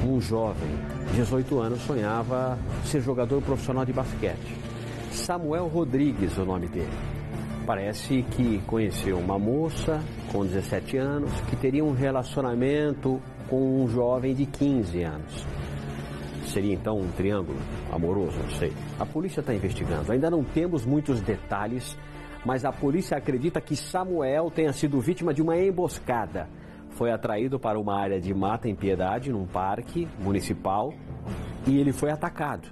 um jovem de 18 anos sonhava ser jogador profissional de basquete. Samuel Rodrigues, o nome dele. Parece que conheceu uma moça com 17 anos que teria um relacionamento com um jovem de 15 anos. Seria então um triângulo amoroso, não sei. A polícia está investigando. Ainda não temos muitos detalhes, mas a polícia acredita que Samuel tenha sido vítima de uma emboscada. Foi atraído para uma área de mata em Piedade, num parque municipal, e ele foi atacado.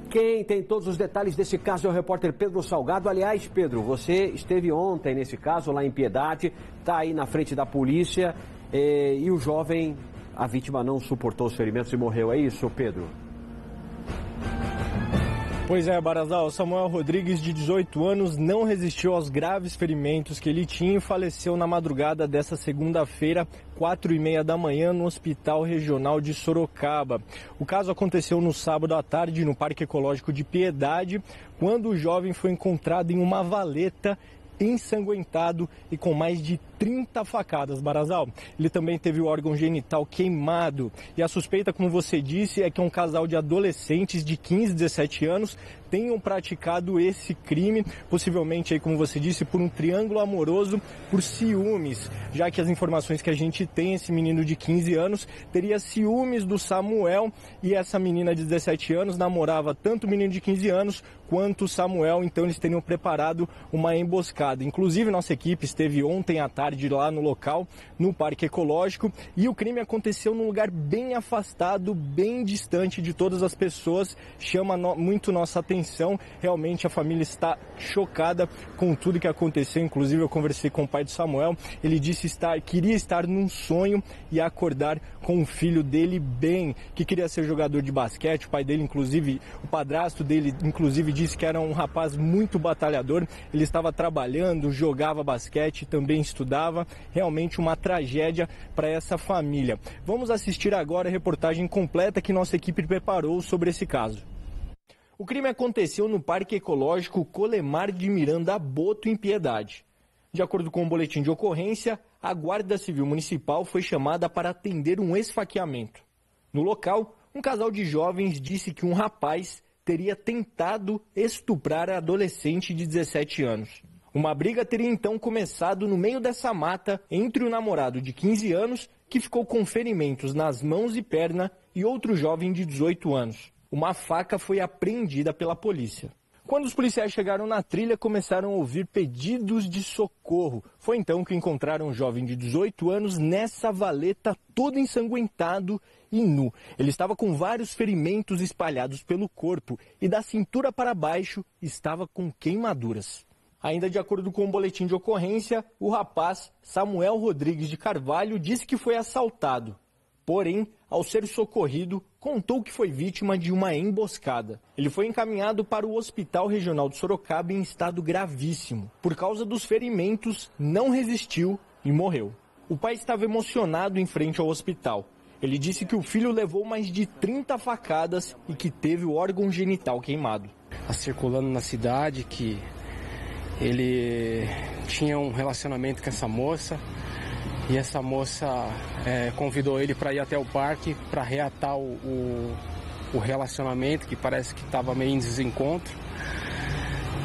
Quem tem todos os detalhes desse caso é o repórter Pedro Salgado. Aliás, Pedro, você esteve ontem nesse caso lá em Piedade, está aí na frente da polícia e o jovem, a vítima não suportou os ferimentos e morreu. É isso, Pedro? Pois é, Barazal, Samuel Rodrigues, de 18 anos, não resistiu aos graves ferimentos que ele tinha e faleceu na madrugada dessa segunda-feira, 4h30 da manhã, no Hospital Regional de Sorocaba. O caso aconteceu no sábado à tarde, no Parque Ecológico de Piedade, quando o jovem foi encontrado em uma valeta, ensanguentado e com mais de 30 facadas, Barazal. Ele também teve o órgão genital queimado. E a suspeita, como você disse, é que um casal de adolescentes de 15 e 17 anos tenham praticado esse crime, possivelmente, aí, como você disse, por um triângulo amoroso, por ciúmes, já que as informações que a gente tem, esse menino de 15 anos teria ciúmes do Samuel e essa menina de 17 anos namorava tanto o menino de 15 anos quanto o Samuel, então eles teriam preparado uma emboscada. Inclusive, nossa equipe esteve ontem à tarde lá no local, no Parque Ecológico, e o crime aconteceu num lugar bem afastado, bem distante de todas as pessoas, chama muito nossa atenção. Realmente a família está chocada com tudo que aconteceu. Inclusive eu conversei com o pai de Samuel, ele disse queria estar num sonho e acordar com o filho dele bem, que queria ser jogador de basquete. O pai dele, inclusive, o padrasto dele, inclusive, disse que era um rapaz muito batalhador. Ele estava trabalhando, jogava basquete, também estudava. Realmente uma tragédia para essa família. Vamos assistir agora a reportagem completa que nossa equipe preparou sobre esse caso. O crime aconteceu no Parque Ecológico Colemar de Miranda Boto, em Piedade. De acordo com o boletim de ocorrência, a Guarda Civil Municipal foi chamada para atender um esfaqueamento. No local, um casal de jovens disse que um rapaz teria tentado estuprar a adolescente de 17 anos. Uma briga teria então começado no meio dessa mata entre o namorado de 15 anos, que ficou com ferimentos nas mãos e perna, e outro jovem de 18 anos. Uma faca foi apreendida pela polícia. Quando os policiais chegaram na trilha, começaram a ouvir pedidos de socorro. Foi então que encontraram um jovem de 18 anos nessa valeta, todo ensanguentado e nu. Ele estava com vários ferimentos espalhados pelo corpo e da cintura para baixo estava com queimaduras. Ainda de acordo com o boletim de ocorrência, o rapaz Samuel Rodrigues de Carvalho disse que foi assaltado. Porém, ao ser socorrido, contou que foi vítima de uma emboscada. Ele foi encaminhado para o Hospital Regional de Sorocaba em estado gravíssimo. Por causa dos ferimentos, não resistiu e morreu. O pai estava emocionado em frente ao hospital. Ele disse que o filho levou mais de 30 facadas e que teve o órgão genital queimado. Está circulando na cidade que ele tinha um relacionamento com essa moça. E essa moça convidou ele para ir até o parque para reatar o relacionamento, que parece que estava meio em desencontro.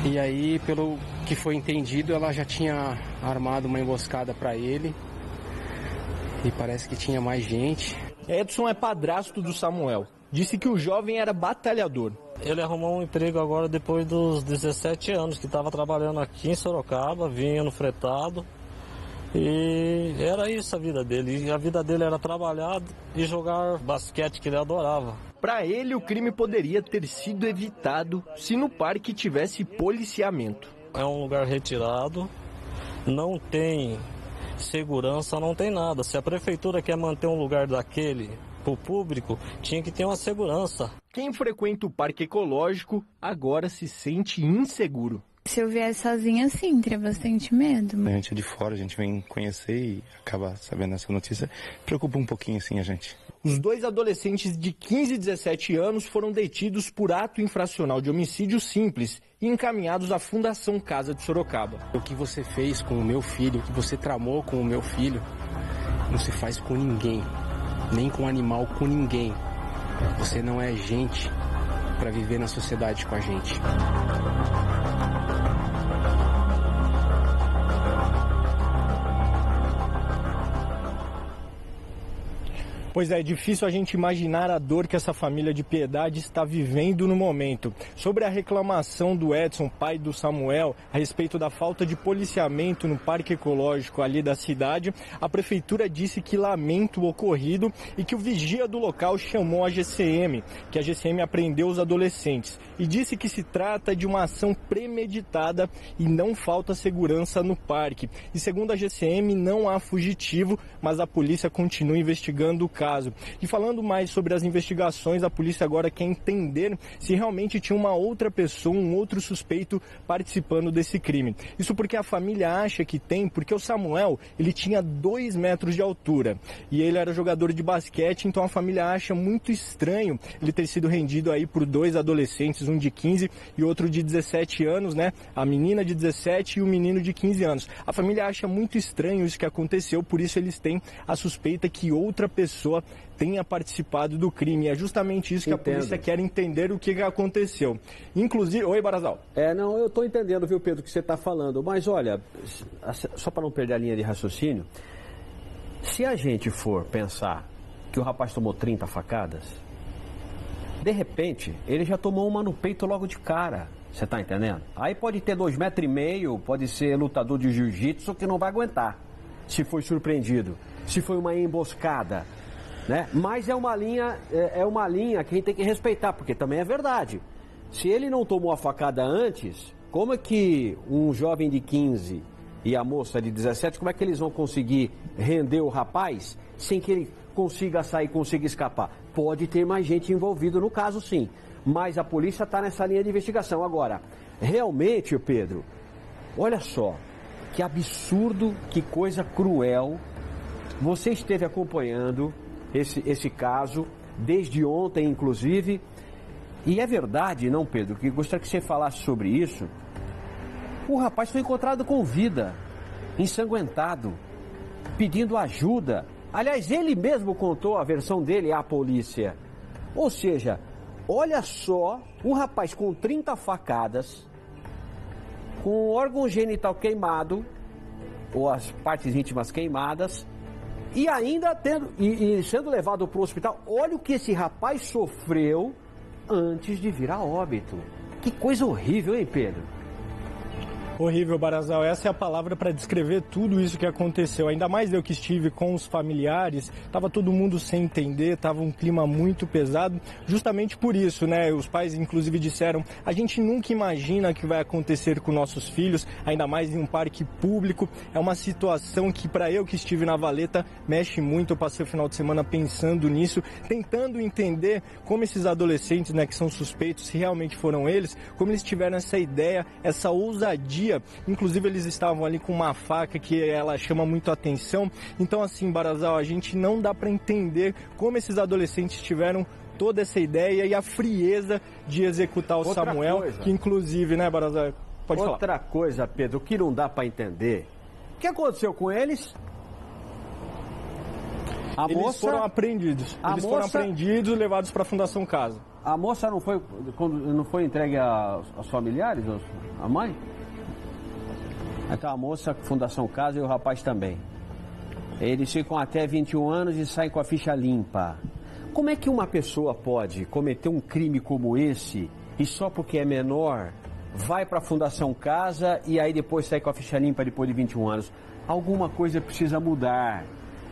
E aí, pelo que foi entendido, ela já tinha armado uma emboscada para ele. E parece que tinha mais gente. Edson é padrasto do Samuel. Disse que o jovem era batalhador. Ele arrumou um emprego agora depois dos 17 anos, que estava trabalhando aqui em Sorocaba, vinha no fretado. E era isso a vida dele. E a vida dele era trabalhar e jogar basquete, que ele adorava. Para ele, o crime poderia ter sido evitado se no parque tivesse policiamento. É um lugar retirado, não tem segurança, não tem nada. Se a prefeitura quer manter um lugar daquele para o público, tinha que ter uma segurança. Quem frequenta o Parque Ecológico agora se sente inseguro. Se eu viesse sozinha, sim, teria bastante medo. A gente é de fora, a gente vem conhecer e acaba sabendo essa notícia. Preocupa um pouquinho, assim, a gente. Os dois adolescentes de 15 e 17 anos foram detidos por ato infracional de homicídio simples e encaminhados à Fundação Casa de Sorocaba. O que você fez com o meu filho, o que você tramou com o meu filho, não se faz com ninguém. nem com animal, com ninguém. Você não é gente para viver na sociedade com a gente. Pois é difícil a gente imaginar a dor que essa família de Piedade está vivendo no momento. Sobre a reclamação do Edson, pai do Samuel, a respeito da falta de policiamento no parque ecológico ali da cidade, a prefeitura disse que lamenta o ocorrido e que o vigia do local chamou a GCM, que a GCM apreendeu os adolescentes, e disse que se trata de uma ação premeditada e não falta segurança no parque. E segundo a GCM, não há fugitivo, mas a polícia continua investigando o caso. E falando mais sobre as investigações, a polícia agora quer entender se realmente tinha uma outra pessoa, um outro suspeito participando desse crime. Isso porque a família acha que tem, porque o Samuel, ele tinha 2 metros de altura e ele era jogador de basquete, então a família acha muito estranho ele ter sido rendido aí por 2 adolescentes, um de 15 e outro de 17 anos, né? A menina de 17 e o menino de 15 anos. A família acha muito estranho isso que aconteceu, por isso eles têm a suspeita que outra pessoa tenha participado do crime. É justamente isso que a polícia quer entender o que aconteceu. Inclusive... Oi, Barazal. Não, eu estou entendendo, viu, Pedro, o que você está falando. Mas, olha, só para não perder a linha de raciocínio, se a gente for pensar que o rapaz tomou 30 facadas, de repente, ele já tomou uma no peito logo de cara. Você está entendendo? Aí pode ter 2,5 metros, pode ser lutador de jiu-jitsu que não vai aguentar, se foi surpreendido, se foi uma emboscada. Né? Mas é uma linha que a gente tem que respeitar, porque também é verdade. Se ele não tomou a facada antes, como é que um jovem de 15 e a moça de 17, como é que eles vão conseguir render o rapaz sem que ele consiga sair, consiga escapar? Pode ter mais gente envolvida no caso, sim. Mas a polícia está nessa linha de investigação. Agora, realmente, Pedro, olha só, que absurdo, que coisa cruel. Você esteve acompanhando esse caso, desde ontem, inclusive. E é verdade, não, Pedro, que gostaria que você falasse sobre isso. O rapaz foi encontrado com vida, ensanguentado, pedindo ajuda. Aliás, ele mesmo contou a versão dele à polícia. Ou seja, olha só, um rapaz com 30 facadas, com o órgão genital queimado, ou as partes íntimas queimadas, e ainda sendo levado para o hospital. Olha o que esse rapaz sofreu antes de vir a óbito. Que coisa horrível, hein, Pedro? Horrível, Barazal. Essa é a palavra para descrever tudo isso que aconteceu. Ainda mais eu que estive com os familiares, estava todo mundo sem entender, estava um clima muito pesado. Justamente por isso, né? Os pais, inclusive, disseram: a gente nunca imagina o que vai acontecer com nossos filhos, ainda mais em um parque público. É uma situação que, para eu que estive na Valeta, mexe muito. Eu passei o final de semana pensando nisso, tentando entender como esses adolescentes, né, que são suspeitos, se realmente foram eles, como eles tiveram essa ideia, essa ousadia. Inclusive eles estavam ali com uma faca que ela chama muito a atenção. Então assim, Barazal, a gente não dá para entender como esses adolescentes tiveram toda essa ideia e a frieza de executar o Samuel, que inclusive, né, Barazal, pode falar. Outra coisa, Pedro, que não dá para entender. O que aconteceu com eles? Eles foram apreendidos. Eles foram apreendidos e levados para a Fundação Casa. A moça não foi entregue aos familiares, a mãe? Então a moça, Fundação Casa, e o rapaz também. Eles ficam até 21 anos e saem com a ficha limpa. Como é que uma pessoa pode cometer um crime como esse e só porque é menor vai para a Fundação Casa e aí depois sai com a ficha limpa depois de 21 anos? Alguma coisa precisa mudar.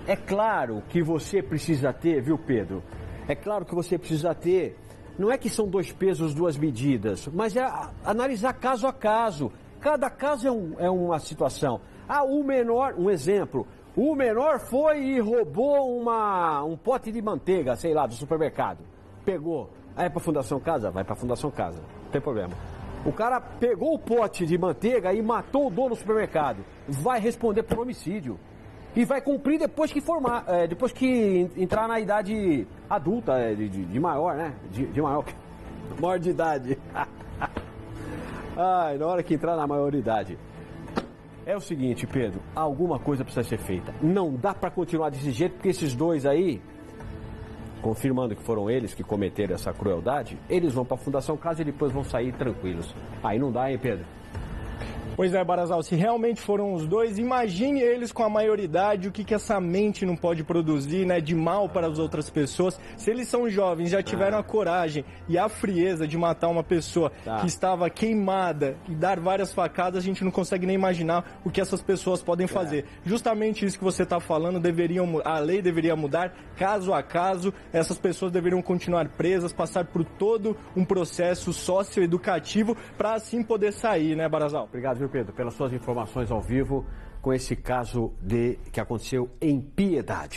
É claro que você precisa ter, viu, Pedro? É claro que você precisa ter. Não é que são 2 pesos, 2 medidas, mas é analisar caso a caso. Cada caso é uma situação. O menor, um exemplo, o menor foi e roubou um pote de manteiga, sei lá, do supermercado. Pegou. Aí para a Fundação Casa? Vai para a Fundação Casa. Não tem problema. O cara pegou o pote de manteiga e matou o dono do supermercado. Vai responder por homicídio. E vai cumprir depois que entrar na idade adulta, de maior, né? Maior de idade. Na hora que entrar na maioridade. É o seguinte, Pedro, alguma coisa precisa ser feita. Não dá para continuar desse jeito, porque esses 2 aí confirmando que foram eles que cometeram essa crueldade, eles vão para a Fundação Casa e depois vão sair tranquilos. Aí não dá, hein, Pedro? Pois é, Barazal, se realmente foram os dois, imagine eles com a maioridade, o que essa mente não pode produzir, né, de mal para as outras pessoas. Se eles são jovens, já tiveram a coragem e a frieza de matar uma pessoa que estava queimada e dar várias facadas, a gente não consegue nem imaginar o que essas pessoas podem fazer. Justamente isso que você está falando, a lei deveria mudar, caso a caso, essas pessoas deveriam continuar presas, passar por todo um processo socioeducativo para assim poder sair, né, Barazal? Obrigado, viu, Pedro, pelas suas informações ao vivo com esse caso que aconteceu em Piedade.